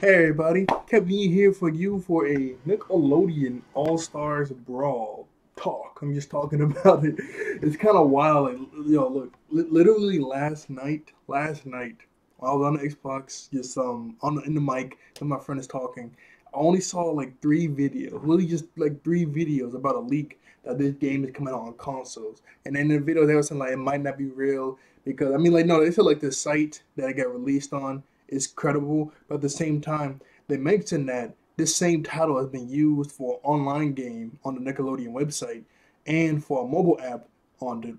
Hey everybody, Kevin E here for you for a Nickelodeon All-Stars Brawl talk. I'm just talking about it. It's kind of wild. Like, look, literally last night, while I was on the Xbox, just in the mic, and my friend is talking. I only saw like three videos, really just like three videos about a leak that this game is coming out on consoles. And in the video, they were saying like it might not be real because like no, they said like the site that it got released on is credible, but at the same time, they mentioned that this same title has been used for an online game on the Nickelodeon website and for a mobile app on the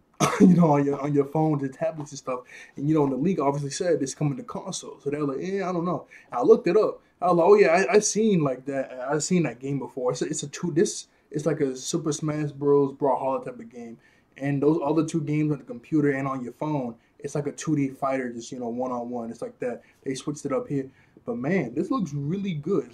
on your phones and tablets and stuff. And the league obviously said it's coming to console, so they're like, I don't know. I looked it up. I was like, oh yeah, I seen like that. I seen that game before. It's a two. This it's like a Super Smash Bros. Brawlhalla type of game, and those other two games on the computer and on your phone, it's like a 2D fighter, just one on one. It's like that. They switched it up here, but man, this looks really good.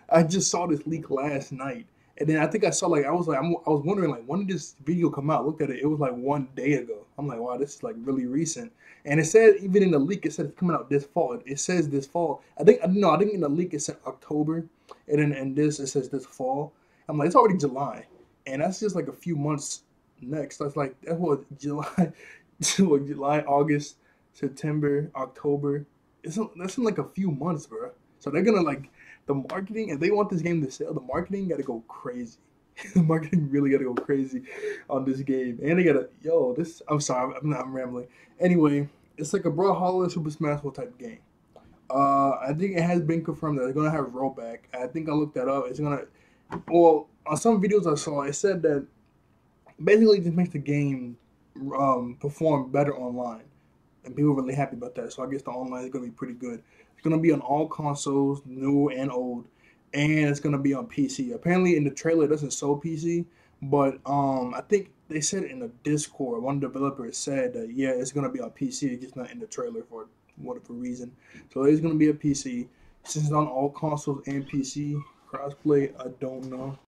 I just saw this leak last night, and then I think I saw like I was wondering like when did this video come out? I looked at it, it was like 1 day ago. I'm like, wow, this is like really recent. And it said even in the leak, it said it's coming out this fall. It says this fall. I think no, I think in the leak it said October, and then in this it says this fall. I'm like, it's already July, and that's just like a few months next. That's what July, July, August, September, October. That's in like a few months, bro. So they're gonna like the marketing. If they want this game to sell, the marketing got to go crazy. The marketing really got to go crazy on this game, and they gotta this. I'm sorry, I'm rambling. Anyway, it's like a Brawlhalla Super Smash Bros. Type game. I think it has been confirmed that they're gonna have rollback. I think I looked that up. It's gonna well on some videos I saw. It said that basically just makes the game perform better online, and people are really happy about that. So I guess the online is gonna be pretty good. It's gonna be on all consoles, new and old, and it's gonna be on PC. Apparently, in the trailer, it doesn't show PC, but I think they said in the Discord, one developer said that yeah, it's gonna be on PC, it's just not in the trailer for whatever reason. So it's gonna be a PC. Since it's on all consoles and PC, crossplay, I don't know.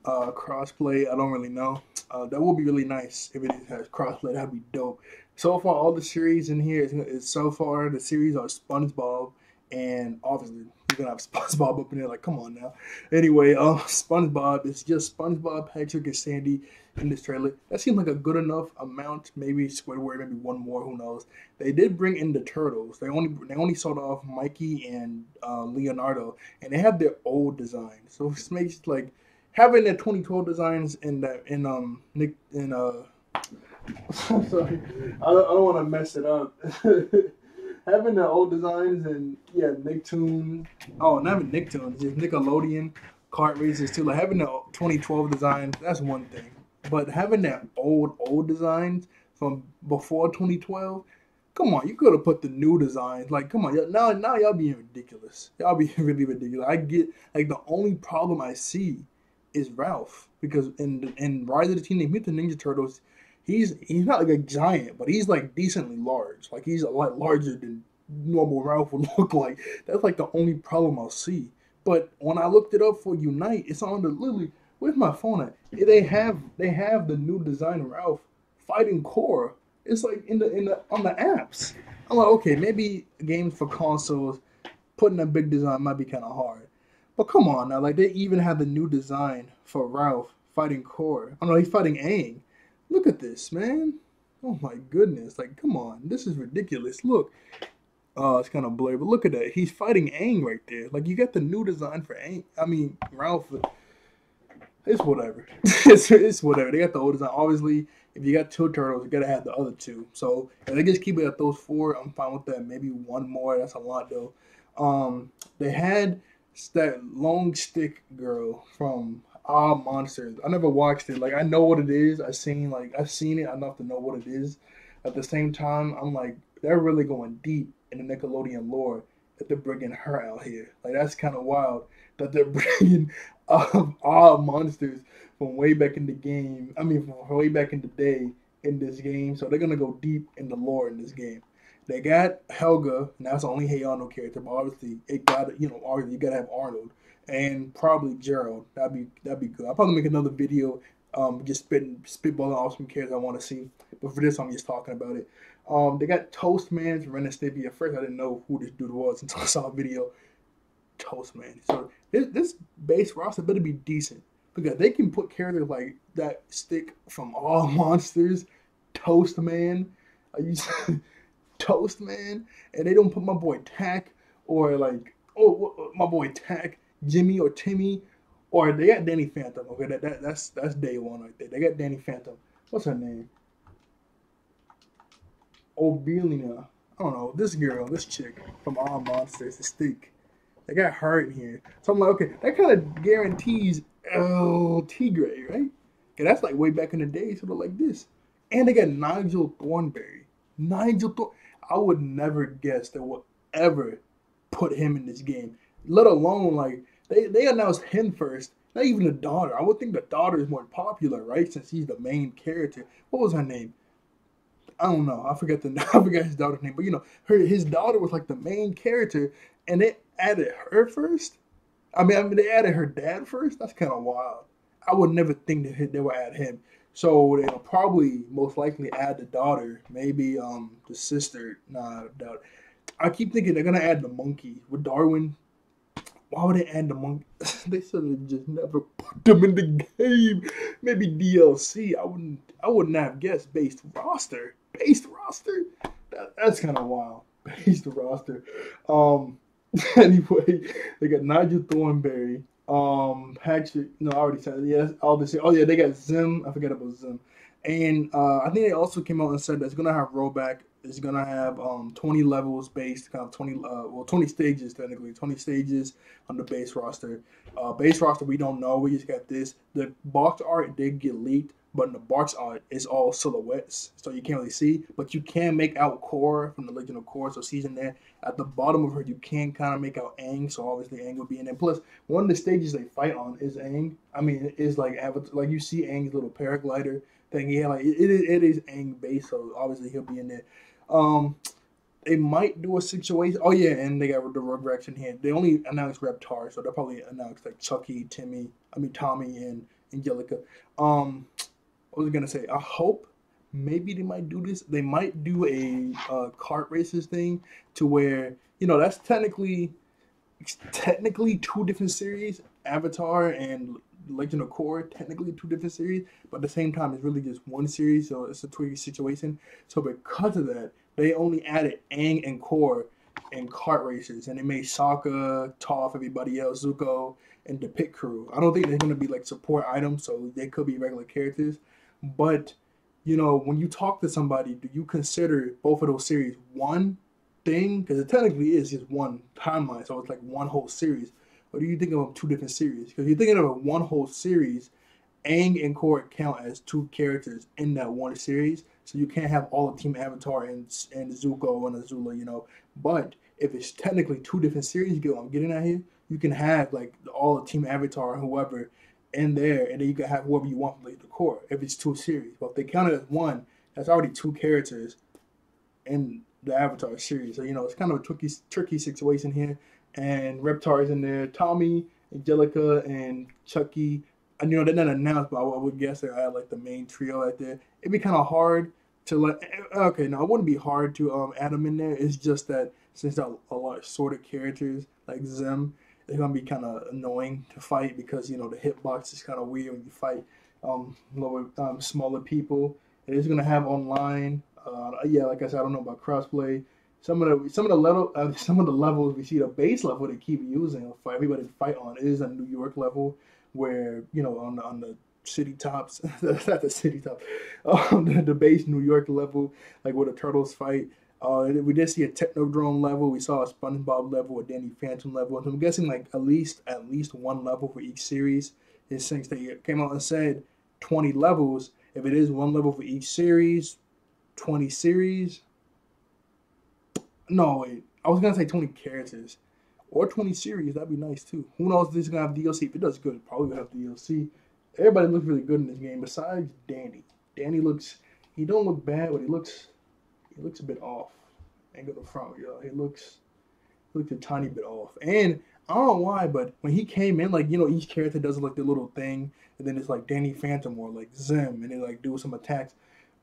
Crossplay, I don't really know. That would be really nice if it has crossplay. That'd be dope. So far, all the series in here is so far the series are SpongeBob, and obviously you're gonna have SpongeBob up in there. Like, come on now. Anyway, SpongeBob. It's just SpongeBob, Patrick, and Sandy in this trailer. That seems like a good enough amount. Maybe Squidward, maybe one more. Who knows? They did bring in the turtles. They only sold off Mikey and Leonardo, and they have their old design. So it makes like having the 2012 designs in that in Nick in I'm sorry, I don't want to mess it up. Having the old designs and yeah, Nicktoon. Oh, not even Nicktoons, just Nickelodeon kart races too. Like having the 2012 designs, that's one thing. But having that old designs from before 2012, come on, you could have put the new designs. Like, come on, now y'all being ridiculous. Y'all being really ridiculous. I get like the only problem I see is Ralph because in Rise of the Teenage Mutant Ninja Turtles, he's not like a giant, but he's like decently large. Like he's a lot larger than normal Ralph would look like. That's like the only problem I'll see. But when I looked it up for Unite, it's on the literally. Where's my phone at? They have the new design Ralph fighting Cora. It's like in the on the apps. I'm like, okay, maybe games for consoles putting a big design might be kind of hard. But come on now, like they even have the new design for Ralph fighting Core. Oh no, he's fighting Aang. Look at this, man. Oh my goodness, like come on, this is ridiculous. Look, oh, it's kind of blurry, but look at that. He's fighting Aang right there. Like you got the new design for Aang. I mean Ralph. It's whatever. It's whatever. They got the old design. Obviously, if you got two turtles, you gotta have the other two. So if they just keep it at those four, I'm fine with that. Maybe one more. That's a lot though. They had that long stick girl from Ah Monsters. I never watched it. Like I know what it is. I've seen it enough to know what it is. At the same time, I'm like they're really going deep in the Nickelodeon lore that they're bringing her out here. Like that's kind of wild that they're bringing Ah Monsters from way back in the game. I mean, from way back in the day in this game. So they're gonna go deep in the lore in this game. They got Helga, and that's the only Hey Arnold character, but obviously it got obviously you gotta have Arnold and probably Gerald. That'd be good. I'll probably make another video, just spitballing off some characters I want to see. But for this, I'm just talking about it. They got Toastman from Ren and Stimpy. At first, I didn't know who this dude was until I saw a video. Toastman. So this base roster better be decent because they can put characters like that stick from all monsters, Toastman. I use Toastman, and they don't put my boy Tack or like my boy Tack, Jimmy or Timmy, or they got Danny Phantom. Okay, that's day one right there. They got Danny Phantom. What's her name? Obelina. I don't know. This girl, this chick from All Monsters, the stick. They got her in here. So I'm like, okay, that kind of guarantees Tigray, right? Okay, that's like way back in the day, sort of like this. And they got Nigel Thornberry. I would never guess they would ever put him in this game. Let alone like they announced him first. Not even the daughter. I would think the daughter is more popular, right? Since he's the main character. What was her name? I don't know. I forgot his daughter's name. But you know, his daughter was like the main character, and they added her first. I mean, they added her dad first. That's kind of wild. I would never think that they would add him. So they'll probably most likely add the daughter, maybe the sister. Nah, I doubt. I keep thinking they're gonna add the monkey with Darwin. Why would they add the monkey? They should have just never put them in the game. Maybe DLC. I wouldn't have guessed based roster. Based roster. That's kind of wild. Based roster. Anyway, they got Nigel Thornberry. Patrick. No, I already said it. Yeah, all this. Oh yeah, they got Zim. I forgot about Zim. And I think they also came out and said that it's gonna have rollback. It's gonna have 20 levels based, kind of 20 stages technically, 20 stages on the base roster. Base roster we don't know. We just got this. The box art did get leaked, but in the box art it's all silhouettes, so you can't really see. But you can make out Korra from the Legend of Korra, so she's in there. At the bottom of her, you can kind of make out Aang, so obviously Aang will be in there. Plus, one of the stages they fight on is Aang. I mean, it is like like you see Aang's little paraglider thing. Yeah, like it is Aang base, so obviously he'll be in there. They might do a situation. Oh yeah, and they got the Rugrats in here. They only announced Reptar, so they'll probably announce like Chucky, Tommy, and Angelica. What was I gonna say? I hope maybe they might do this. They might do a kart races thing to where that's technically two different series, Avatar and Legend of Korra, technically two different series, but at the same time it's really just one series, so it's a tricky situation. So because of that, they only added Aang and Korra and kart racers, and they made Sokka, Toph, everybody else, Zuko, and the pit crew. I don't think they're gonna be like support items, so they could be regular characters. But when you talk to somebody, do you consider both of those series one thing? Because it technically is just one timeline, so it's like one whole series. Or do you think of two different series? Because you're thinking of a one whole series, Aang and Korra count as two characters in that one series. So you can't have all of Team Avatar and Zuko and Azula, But if it's technically two different series, you get what I'm getting at here? You can have like all of Team Avatar and whoever in there, and then you can have whoever you want from the Korra if it's two series. But if they count it as one, that's already two characters in the Avatar series. So, it's kind of a tricky situation here. And Reptar is in there. Tommy, Angelica, and Chucky. And, they're not announced, but I would guess they had like the main trio right there. It'd be kind of hard to okay, no, it wouldn't be hard to add them in there. It's just that since they're a lot of sorted characters like Zim, they're gonna be kind of annoying to fight because the hitbox is kind of weird when you fight smaller people. And it's gonna have online. Yeah, like I said, I don't know about crossplay. Some of the levels we see, the base level they keep using for everybody to fight on is a New York level where on the city tops, not the city top, the base New York level, like where the turtles fight. We did see a Technodrome level. We saw a SpongeBob level, a Danny Phantom level. So I'm guessing like at least one level for each series. Is since they came out and said 20 levels. If it is one level for each series, 20 series. No, wait. I was gonna say 20 characters or 20 series. That'd be nice too. Who knows if this is gonna have DLC? If it does good, probably gonna have DLC. Everybody looks really good in this game besides Danny. Danny he don't look bad, but he looks a bit off. Ain't gonna front, yo. He looks a tiny bit off. And I don't know why, but when he came in, like, each character does like the little thing, and then it's like Danny Phantom or like Zim, and they like do some attacks.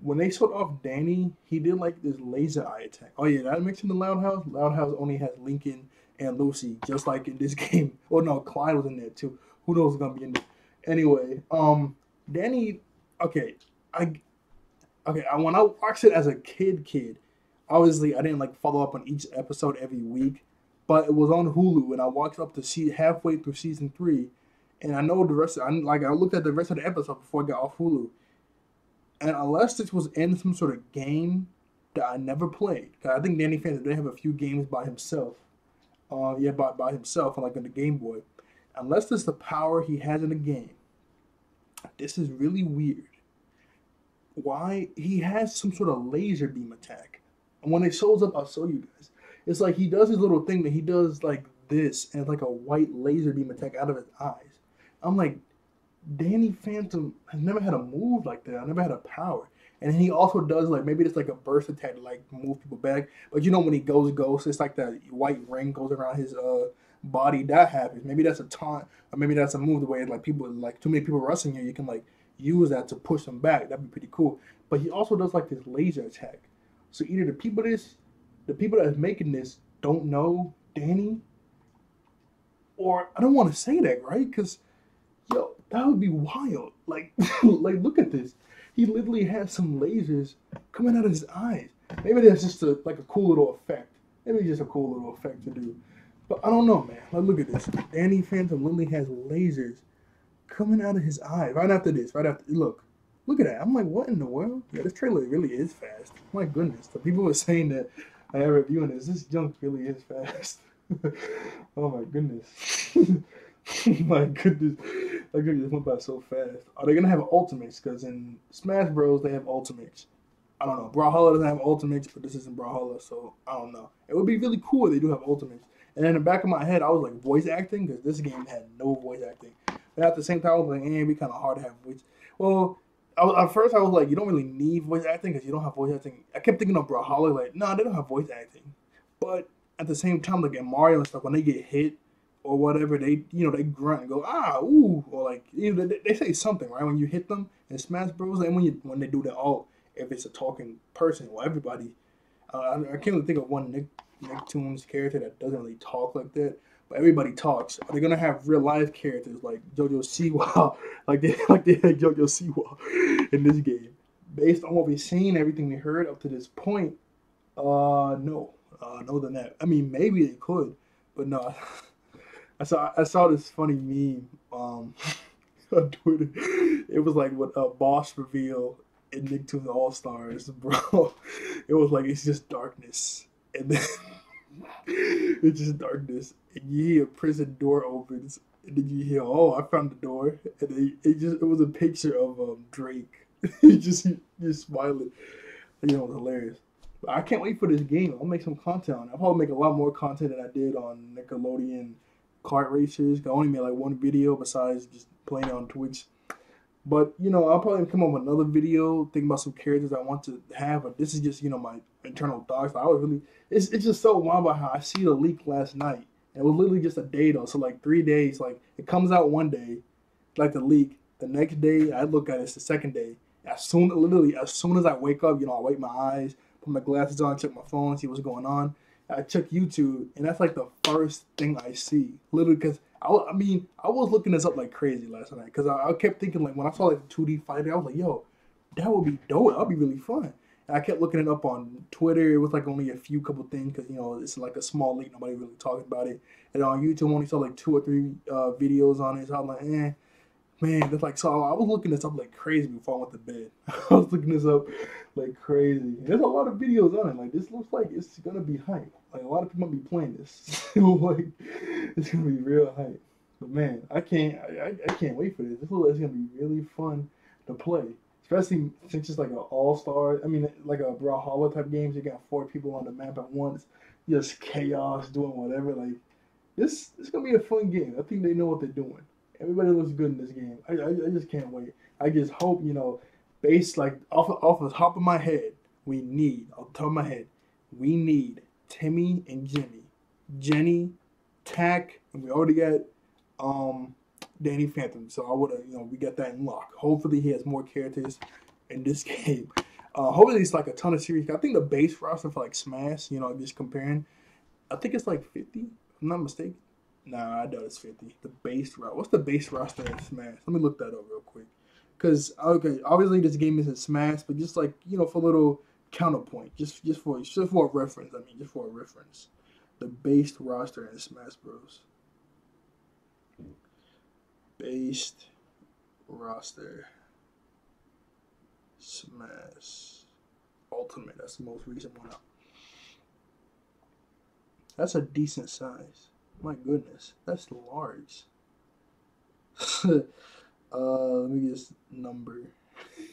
when they showed off Danny, he did like this laser eye attack. Oh yeah, that mentioned the Loud House. Loud House only has Lincoln and Lucy, just like in this game. Oh no, Clyde was in there too. Who knows what's gonna be in there? Anyway, Danny. Okay, I when I watched it as a kid, obviously I didn't like follow up on each episode every week, but it was on Hulu, and I watched up to see halfway through season three, and I know the rest. I looked at the rest of the episode before I got off Hulu, and unless this was in some sort of game that I never played, because I think Danny Phantom did have a few games by himself. Yeah, by himself, like on the Game Boy. Unless this is the power he has in the game, this is really weird. Why he has some sort of laser beam attack, and when it shows up, I'll show you guys. It's like he does his little thing that he does like this, and it's like a white laser beam attack out of his eyes. I'm like, Danny Phantom has never had a move like that. I never had a power. And he also does like maybe it's like a burst attack to like move people back. But you know when he goes ghost, it's like that white ring goes around his body. That happens. Maybe that's a taunt, or maybe that's a move the way like people like too many people rushing you. You can like use that to push them back. That'd be pretty cool. But he also does like this laser attack. So either the people that's making this don't know Danny, or I don't want to say that right because yo, that would be wild. Like, like look at this. He literally has some lasers coming out of his eyes. Maybe that's just like a cool little effect. Maybe just a cool little effect to do. But I don't know, man. Like, look at this. Danny Phantom literally has lasers coming out of his eyes. Right after this. Look at that. I'm like, what in the world? Yeah, this trailer really is fast. My goodness. The people were saying that I am reviewing this junk really is fast. Oh my goodness. My goodness. That game just went by so fast. Are they gonna have ultimates? Because in Smash Bros they have ultimates. I don't know. Brawlhalla doesn't have ultimates, but this isn't Brawlhalla, so I don't know. It would be really cool if they do have ultimates. And in the back of my head, I was like voice acting because this game had no voice acting. But at the same time, I was like, it'd be kind of hard to have voice. Well, at first I was like, you don't really need voice acting because you don't have voice acting. I kept thinking of Brawlhalla, like, no, they don't have voice acting. But at the same time, like in Mario and stuff, when they get hit or whatever, they they grunt and go ooh, or like they say something right when you hit them in Smash Bros. And when they do that, if it's a talking person or everybody, I can't really think of one Nicktoons character that doesn't really talk like that. But everybody talks. Are they gonna have real life characters like JoJo Siwa, like they had JoJo Siwa in this game? Based on what we've seen, everything we heard up to this point, no, no than that. I mean, maybe they could, but no. I saw this funny meme on Twitter. It was like what a boss reveal in Nicktoons All Stars, bro. It was like it's just darkness, and then it's just darkness, and you hear a prison door opens, and then you hear, "Oh, I found the door," and then it was a picture of Drake. he just smiling. It was hilarious. But I can't wait for this game. I'll make some content on it. I'll probably make a lot more content than I did on Nickelodeon kart racers. I only made like one video besides just playing on Twitch. But I'll probably come up with another video thinking about some characters I want to have. But this is just my internal thoughts. I was really it's just so wild about how I see the leak last night. And it was literally just a day though. So like 3 days. Like it comes out one day, like the leak. The next day I look at it, it's the second day. As soon as I wake up, I wipe my eyes, put my glasses on, check my phone, see what's going on. I check YouTube, and that's like the first thing I see. Literally, because I was looking this up like crazy last night. Because I kept thinking, like, when I saw like the 2D fighter, I was like, yo, that would be dope. That would be really fun. And I kept looking it up on Twitter. It was like only a few couple things because, it's like a small leak. Nobody really talking about it. And on YouTube, I only saw like 2 or 3 videos on it. So I was like, man, that's like, so I was looking this up like crazy before I went to bed. I was looking this up like crazy. And there's a lot of videos on it. Like, this looks like it's going to be hype. Like, a lot of people might be playing this. Like, it's going to be real hype. But man, I can't wait for this. This looks like it's going to be really fun to play. Especially since it's like an all-star, like a Brawlhalla type games. You got 4 people on the map at once. Just chaos, doing whatever. Like, it's going to be a fun game. I think they know what they're doing. Everybody looks good in this game. I just can't wait. I just hope, based like off the top of my head, we need Timmy and Jimmy. Jenny, Tack, and we already got Danny Phantom. So I would we got that in lock. Hopefully he has more characters in this game. Hopefully it's like a ton of series. I think the base roster for like Smash, you know, just comparing, I think it's like 50. If I'm not mistaken. Nah, I doubt it's 50. The base roster. What's the base roster in Smash? Let me look that up real quick. Cause okay, obviously this game isn't Smash, but just like you know, for a little counterpoint, just for a reference. I mean, just for a reference, the base roster in Smash Bros. Based roster Smash Ultimate. That's the most recent one up. That's a decent size. My goodness, that's large. Let me just number.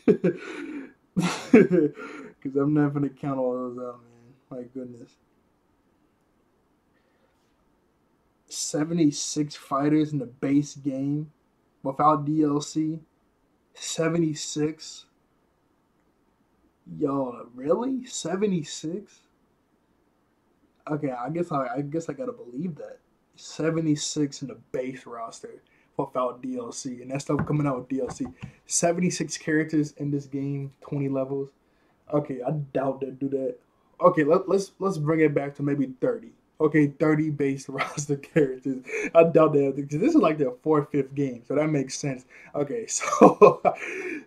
Because I'm not gonna count all those out, man. My goodness. 76 fighters in the base game without DLC. 76. Yo, really? 76? Okay, I guess I gotta believe that. 76 in the base roster without DLC, and that stuff coming out with DLC. 76 characters in this game, 20 levels. Okay, I doubt they do that. Okay, let's bring it back to maybe 30. Okay, 30 base roster characters. I doubt that because this is like their fourth, fifth game, so that makes sense. Okay, so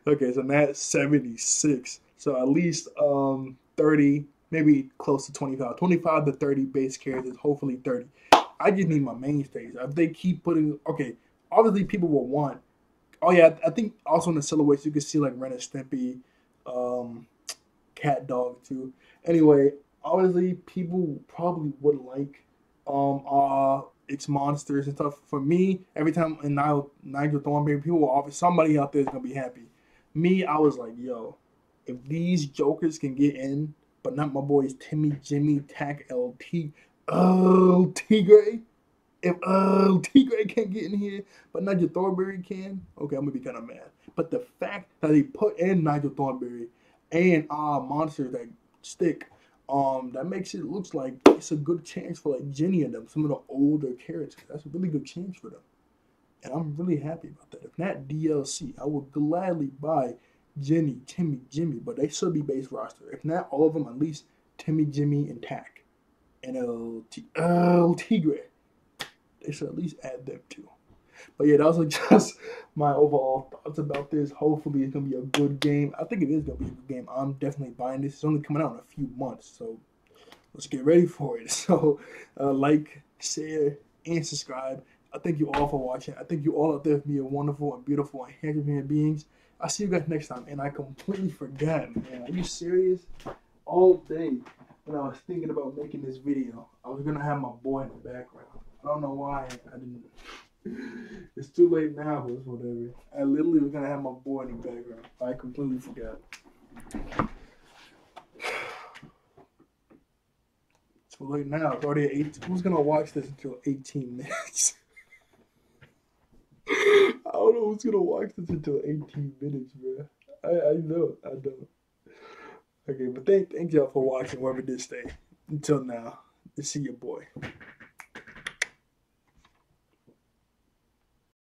okay, so that's 76. So at least 30, maybe close to 25. 25 to 30 base characters, hopefully 30. I just need my mainstays. If they keep putting okay, obviously people will want. Oh yeah, I think also in the silhouettes you can see like Ren and Stimpy, um, Cat Dog too. Anyway, obviously people probably would like it's monsters and stuff. For me, every time in Nigel Thornberry, people will obviously somebody out there is gonna be happy. Me, I was like, yo, if these jokers can get in, but not my boys Timmy, Jimmy, Tack, LT, Tigray. If Tigray can't get in here, but Nigel Thornberry can, okay, I'm gonna be kind of mad. But the fact that they put in Nigel Thornberry and monsters that stick, that makes it looks like it's a good chance for like Jenny and them, some of the older characters. That's a really good chance for them, and I'm really happy about that. If not DLC, I would gladly buy Jenny, Timmy, Jimmy, but they should be base roster. If not all of them, at least Timmy, Jimmy, and Tack, and Tigray. They should at least add them too. But yeah, that was like just my overall thoughts about this. Hopefully, it's gonna be a good game. I think it is gonna be a good game. I'm definitely buying this. It's only coming out in a few months, so let's get ready for it. So, like, share, and subscribe. I thank you all for watching. I thank you all out there for being wonderful and beautiful and handsome human beings. I'll see you guys next time. And I completely forgot, man. Are you serious? All day when I was thinking about making this video, I was gonna have my boy in the background. I don't know why I didn't. It's too late now, but it's whatever. I literally was gonna have my boy in the background. I completely forgot. It's too late now. It's already at 8. Who's gonna watch this until 18 minutes? I don't know who's gonna watch this until 18 minutes, bro. I know. I don't. Okay, but thank y'all for watching wherever this stay. Until now, see your boy.